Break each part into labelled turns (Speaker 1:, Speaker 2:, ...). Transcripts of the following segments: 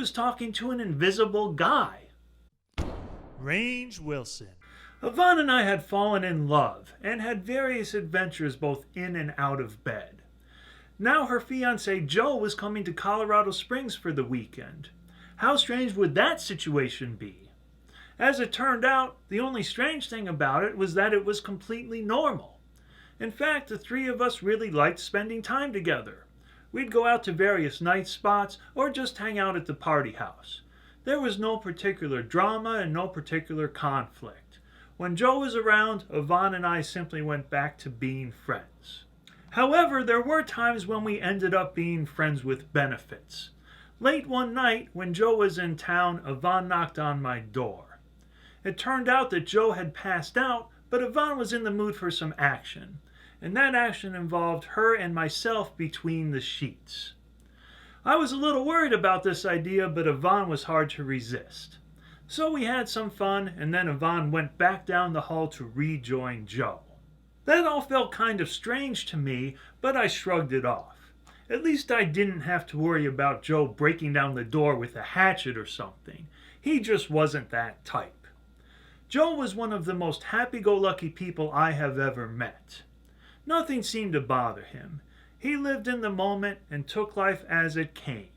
Speaker 1: was talking to an invisible guy.
Speaker 2: Range Wilson.
Speaker 1: Yvonne and I had fallen in love and had various adventures both in and out of bed. Now her fiancé Joe was coming to Colorado Springs for the weekend. How strange would that situation be? As it turned out, the only strange thing about it was that it was completely normal. In fact, the three of us really liked spending time together. We'd go out to various night spots or just hang out at the party house. There was no particular drama and no particular conflict. When Joe was around, Yvonne and I simply went back to being friends. However, there were times when we ended up being friends with benefits. Late one night, when Joe was in town, Yvonne knocked on my door. It turned out that Joe had passed out, but Yvonne was in the mood for some action, and that action involved her and myself between the sheets. I was a little worried about this idea, but Yvonne was hard to resist. So we had some fun, and then Yvonne went back down the hall to rejoin Joe. That all felt kind of strange to me, but I shrugged it off. At least I didn't have to worry about Joe breaking down the door with a hatchet or something. He just wasn't that type. Joe was one of the most happy-go-lucky people I have ever met. Nothing seemed to bother him. He lived in the moment and took life as it came.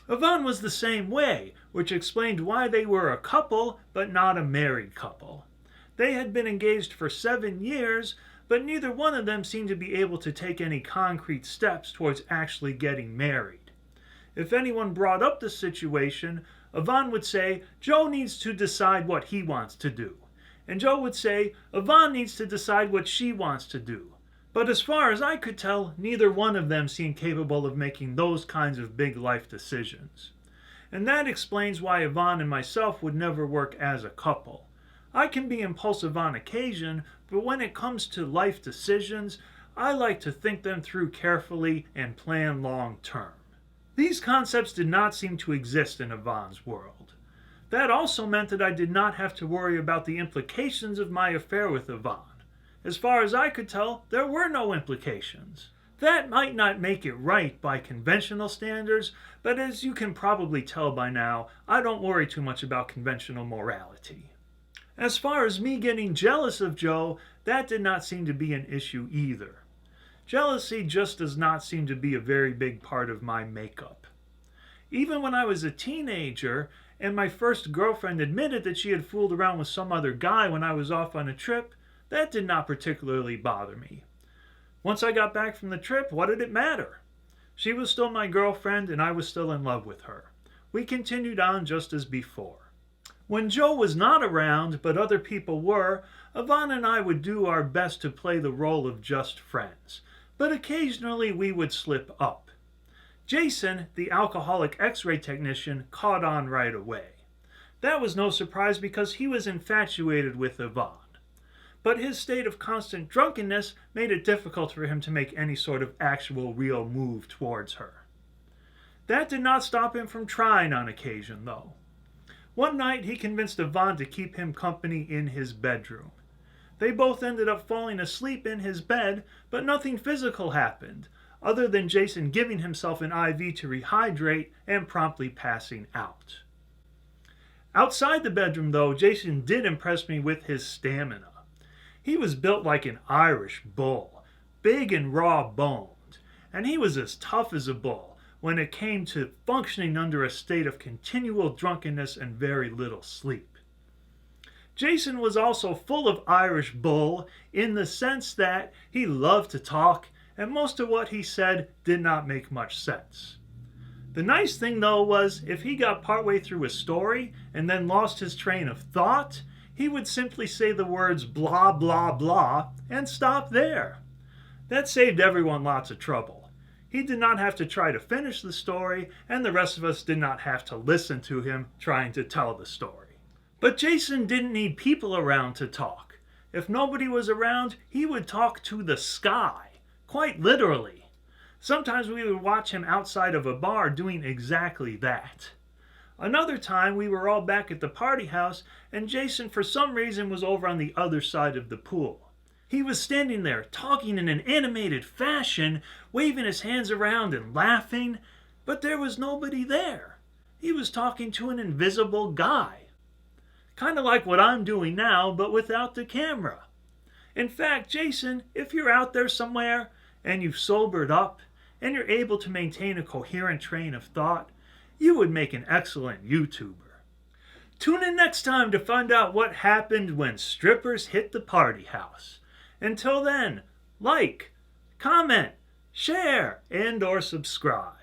Speaker 1: Yvonne was the same way, which explained why they were a couple, but not a married couple. They had been engaged for 7 years, but neither one of them seemed to be able to take any concrete steps towards actually getting married. If anyone brought up the situation, Yvonne would say, Joe needs to decide what he wants to do. And Joe would say, Yvonne needs to decide what she wants to do. But as far as I could tell, neither one of them seemed capable of making those kinds of big life decisions. And that explains why Yvonne and myself would never work as a couple. I can be impulsive on occasion, but when it comes to life decisions, I like to think them through carefully and plan long term. These concepts did not seem to exist in Yvonne's world. That also meant that I did not have to worry about the implications of my affair with Yvonne. As far as I could tell, there were no implications. That might not make it right by conventional standards, but as you can probably tell by now, I don't worry too much about conventional morality. As far as me getting jealous of Joe, that did not seem to be an issue either. Jealousy just does not seem to be a very big part of my makeup. Even when I was a teenager, and my first girlfriend admitted that she had fooled around with some other guy when I was off on a trip, that did not particularly bother me. Once I got back from the trip, what did it matter? She was still my girlfriend, and I was still in love with her. We continued on just as before. When Joe was not around, but other people were, Yvonne and I would do our best to play the role of just friends, but occasionally we would slip up. Jason, the alcoholic X-ray technician, caught on right away. That was no surprise because he was infatuated with Yvonne. But his state of constant drunkenness made it difficult for him to make any sort of actual real move towards her. That did not stop him from trying on occasion, though. One night he convinced Yvonne to keep him company in his bedroom. They both ended up falling asleep in his bed, but nothing physical happened, other than Jason giving himself an IV to rehydrate and promptly passing out. Outside the bedroom, though, Jason did impress me with his stamina. He was built like an Irish bull, big and raw-boned, and he was as tough as a bull when it came to functioning under a state of continual drunkenness and very little sleep. Jason was also full of Irish bull in the sense that he loved to talk, and most of what he said did not make much sense. The nice thing, though, was if he got partway through a story and then lost his train of thought, he would simply say the words blah, blah, blah, and stop there. That saved everyone lots of trouble. He did not have to try to finish the story, and the rest of us did not have to listen to him trying to tell the story. But Jason didn't need people around to talk. If nobody was around, he would talk to the sky, quite literally. Sometimes we would watch him outside of a bar doing exactly that. Another time, we were all back at the party house, and Jason, for some reason, was over on the other side of the pool. He was standing there, talking in an animated fashion, waving his hands around and laughing, but there was nobody there. he was talking to an invisible guy. Kind of like what I'm doing now, but without the camera. In fact, Jason, if you're out there somewhere and you've sobered up and you're able to maintain a coherent train of thought, you would make an excellent YouTuber. Tune in next time to find out what happened when strippers hit the party house. Until then, like, comment, share, and or subscribe.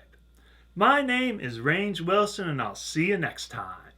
Speaker 1: My name is Range Wilson, and I'll see you next time.